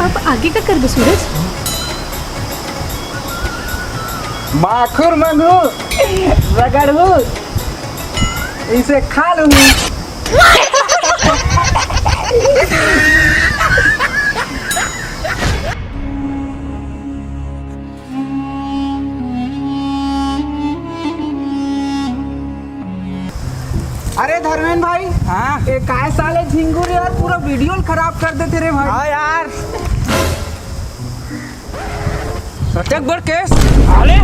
अब आगे का कर दो सूरज। माखुर मंगू रगड़ू इसे खा लूँ। अरे धर्मेंद्र भाई, हाँ ये काय साले झिंगुर यार पूरा वीडियो खराब कर देते रे भाई। हाँ यार सटक बड़ केस आले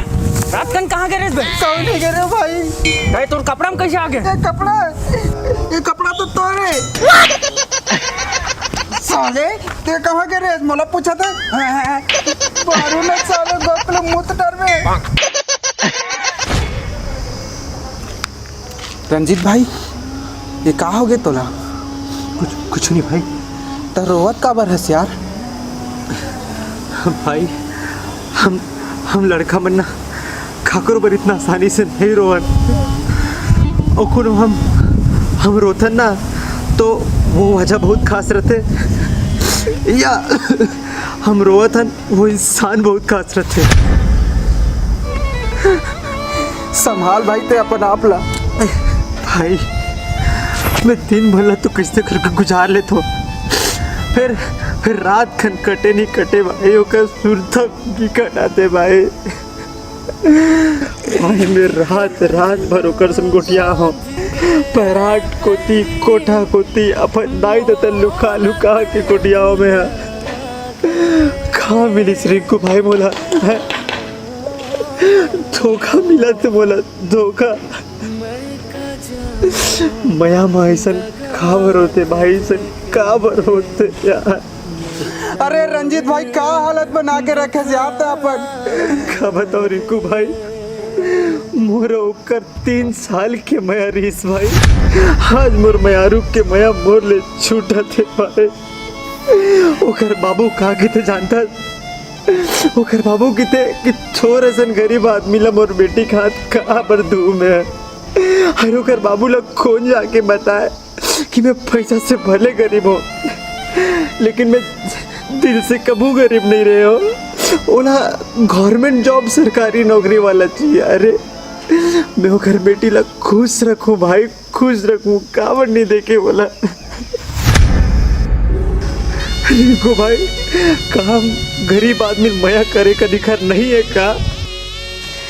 रात कन कहाँ गए रे बे? कौन नहीं गिरे भाई? भाई तोर कपड़ा में कैसे आ गए? ये कपड़ा तो तोरे साले ते कहाँ गिरे? मोला पूछा था बारू ने साले गोपले मुंह डर में। रंजीत भाई ये कहाँ हो गए तोला? कुछ नहीं भाई। तो रोवत का बरस यार? भाई हम लड़का बनना खाकर पर इतना आसानी से नहीं रोवन। और कुनो हम रोथन ना तो वो वजह बहुत खास रहते, या हम रोवथन वो इंसान बहुत खास रहते। संभाल भाई ते अपन आप ला। भाई मैं दिन भर तो किससे करके गुजार ले तो फिर रात खन कटे नहीं कटे भाई ओकर सुरता की कटाते भाई। भाई मैं रात भर ओकर संगोटिया हो पराट कोती कोठा कोती अपन नाई तो लुका के कोटियाओं में है। कहाँ मिली रिंकू भाई बोला है? धोखा मिला तो बोला धोखा। मया ऐसन काबर होते भाई, सन काबर होते यार। अरे रंजीत भाई का हालत बना के रखे जाते अपन। का बताओ रिंकू भाई, मोर ओकर 3 साल के मया रीस भाई, आज मोर मयारू के मया मोर ले छूटा थे भाई। ओकर बाबू का किते जानता? ओकर बाबू किते कि छोर ऐसन गरीब आदमी ला मोर बेटी खात कहाँ पर धूम है। हर ओकर बाबू लोग खोज जाके बताए कि मैं पैसा से भले गरीब हूँ लेकिन मैं दिल से कबू गरीब नहीं रहे हो। ओला गवर्नमेंट जॉब सरकारी नौकरी वाला चाहिए। अरे मैं ओकर बेटी ला खुश रखूँ भाई, खुश रखूँ, काबर नहीं देखे बोला। रिंकू भाई काम गरीब आदमी मया करे का अधिकार नहीं है का?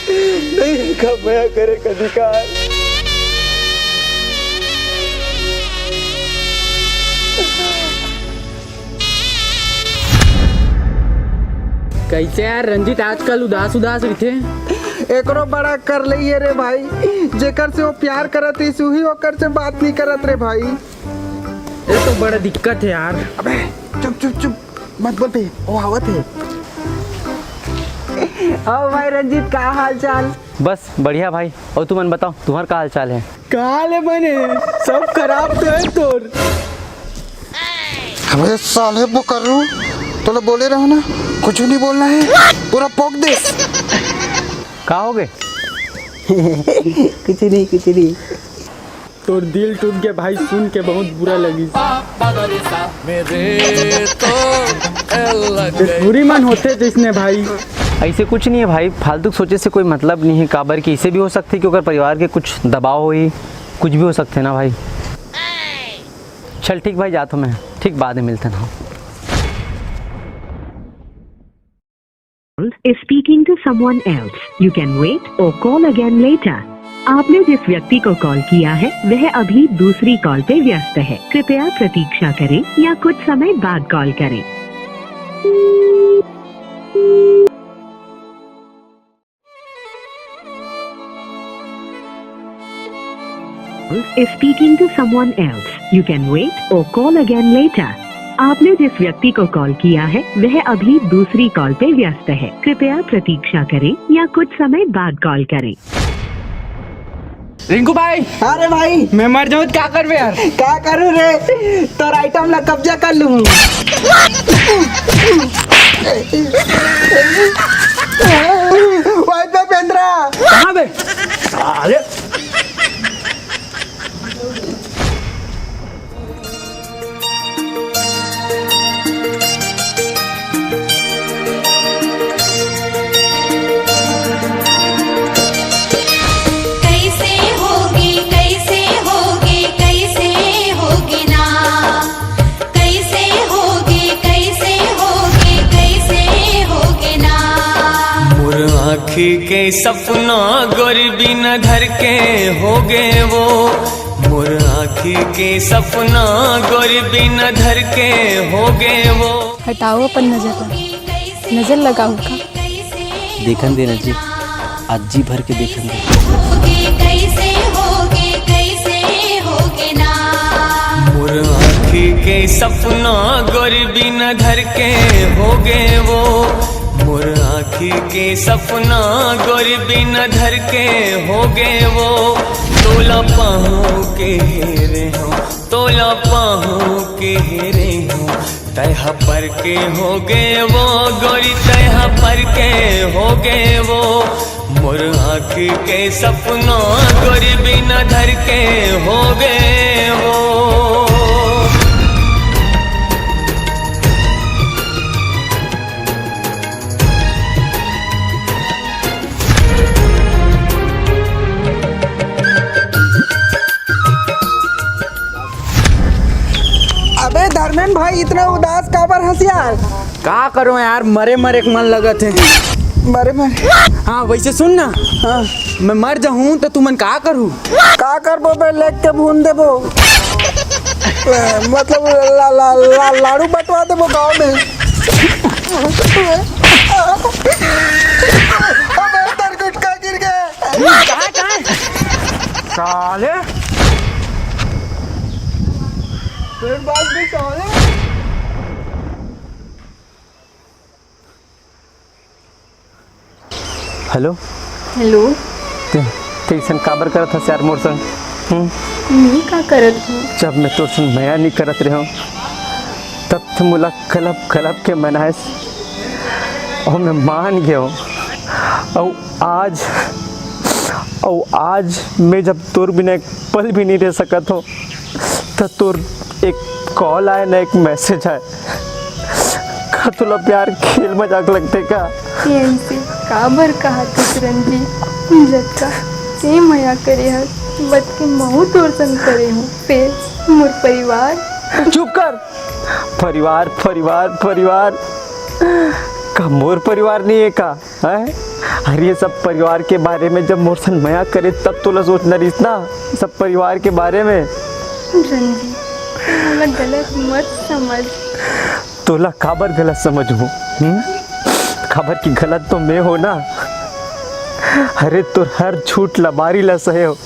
नहीं है का मया करे का अधिकार? कैसे यार रंजीत आजकल उदास रहते? एकरो बड़ा कर लिये रे भाई, जेकर से वो प्यार करत है सुही ओकर से बात नहीं करत रे भाई। ये तो बड़ा दिक्कत है यार। अबे चुप मत बोल पे, वो आवत है। ओ भाई रंजीत का हाल चाल? बस बढ़िया भाई। और तुम बताओ तुम्हारा का हाल चाल है? काले बने सब खराब तो है तोर। अबे साले वो कर रू तो बोले रहो ना, कुछ नहीं बोलना है, पूरा पोक दे। का हो गए? कुछ नहीं। तोर दिल टूट गया भाई, सुन के बहुत बुरा लगी। बुरी मन होते जिसने भाई। ऐसे कुछ नहीं है भाई, फालतू सोचे से कोई मतलब नहीं है। काबर की इसे भी हो सकती है कि अगर परिवार के कुछ दबाव हो ही, कुछ भी हो सकते ना भाई। चल ठीक भाई, जाता हूँ मैं, ठीक बाद में मिलते ना। is speaking to someone else. You can wait or call again later. आपने जिस व्यक्ति को कॉल किया है वह अभी दूसरी कॉल पे व्यस्त है। कृपया प्रतीक्षा करें या कुछ समय बाद कॉल करें। is speaking to someone else. You can wait or call again later. आपने जिस व्यक्ति को कॉल किया है वह अभी दूसरी कॉल पे व्यस्त है। कृपया प्रतीक्षा करें या कुछ समय बाद कॉल करें। रिंकू भाई, अरे भाई मैं मर जाऊँ क्या कर यार? क्या करूँ रे, तो आइटम ला कब्जा कर लूँ। वाइट पेंद्रा कहाँ बे? अरे आँखी के सपना गोरी बिना घर के हो गए वो, मोर आँखी के सपना गोरी बिना घर के हो गए वो। हटाओ अपन नजर लगाओ का देखन देना जी, आज जी भर के देखन दे। मोर आँखी के सपना गोरी बिना घर के हो गए वो, मोर आँखी के सपना गोरी बिना घर के हो गए वो। तोला पाँव के हेरे हो, तोला पाँव के हेरे हो, तैहा पर के हो गए वो गोरी, तैहा पर के हो गए वो। मोर आँखी के सपना गोरी बिना घर के हो गए वो। अबे धर्मेंद्र भाई इतना उदास काबर हंसियार? का करो यार, मरे मरे के मन लगत है। मरे मरे हाँ वैसे सुन ना, हाँ मैं मर जाऊँ तो तू मन का करूँ? का करबो बे, लेक के भून देबो मतलब लाड़ू बटवा देबो गाँव में। अबे तेरे गुटका गिर गया। कहाँ साले फिर बात भी साले। हेलो हेलो, कैसन काबर करत हस यार मोर संग? मैं का करत हूँ? जब मैं तोर संग मया नहीं करत रहे हूँ तब तो मुला कलब कलब के मनाएस और मैं मान गया हूँ। और आज मैं जब तोर बिना एक पल भी नहीं रह सकत हो, तो तोर एक कॉल आए ना, एक मैसेज आए, का तुला प्यार खेल मजाक लगते का? ऐसे काबर कहा तुस रंजीत, जत्ता से मया करे हस, बत के महू तोर संग करे हूँ। फिर मोर परिवार। चुप कर। परिवार परिवार परिवार का मोर परिवार नहीं है का है? अरे ये सब परिवार के बारे में जब मोर संग मया करे तब तो सोचना रहीस ना, सब परिवार के बारे में। रंजीत मला गलत मत समझ। तोला काबर गलत समझूं? खबर की गलत तो मैं हो ना। अरे तो हर झूठ लबारी ला सहे हो,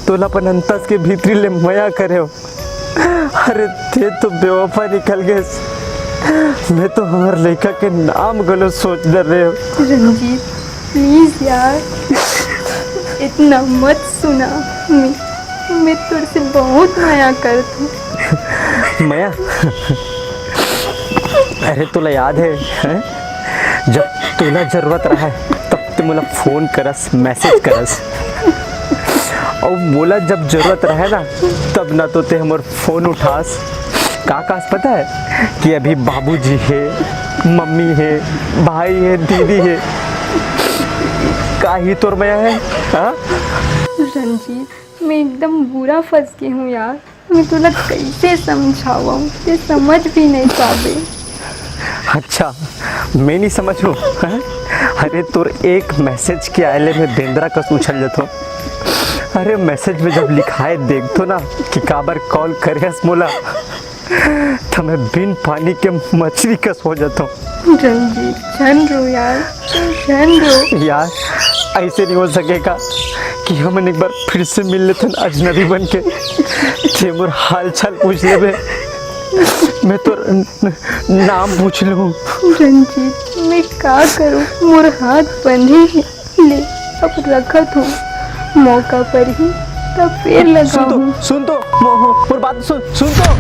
तोला अपन अंतस के भीतरी ले मया करे हो। अरे थे तो बेवफा निकल गए, मैं तो हमारे लड़का के नाम गलत सोच दे रहे हो। रंजीत प्लीज यार, इतना मत सुना। मैं तुझसे बहुत माया करती हूँ। मया अरे तोला याद है जब तोला जरूरत रहा तब ते मुला फोन करस, मैसेज करस, और बोला जब जरूरत रहे ना तब ना तो ते हमर फोन उठास। का पता है कि अभी बाबूजी है, मम्मी है, भाई है, दीदी है, का ही तोर मया है। हाँ रंजीत मैं एकदम बुरा फंस गई हूँ यार, मैं तुला कैसे समझाऊँ, ये समझ भी नहीं पावे। अच्छा मैं नहीं समझू? अरे तोर एक मैसेज के आयले में बेंद्रा कस उछल जातो। अरे मैसेज में जब लिखाए देख तो ना कि काबर कॉल करे मोला, तो मैं बिन पानी के मछली कस हो जाता हूँ। रंजीत जान रो यार, जान रो यार। ऐसे नहीं हो सकेगा कि हम एक बार फिर से मिल लेते अजनबी बन के, कि मोर हाल चाल पूछ ले, मैं तो नाम पूछ लूँ। रंजीत मैं क्या करूँ, मोर हाथ बंधे हैं, ले अब रखत हूँ, मौका पर ही तब फिर लगाऊँ। सुन तो मोर बात सुन तो।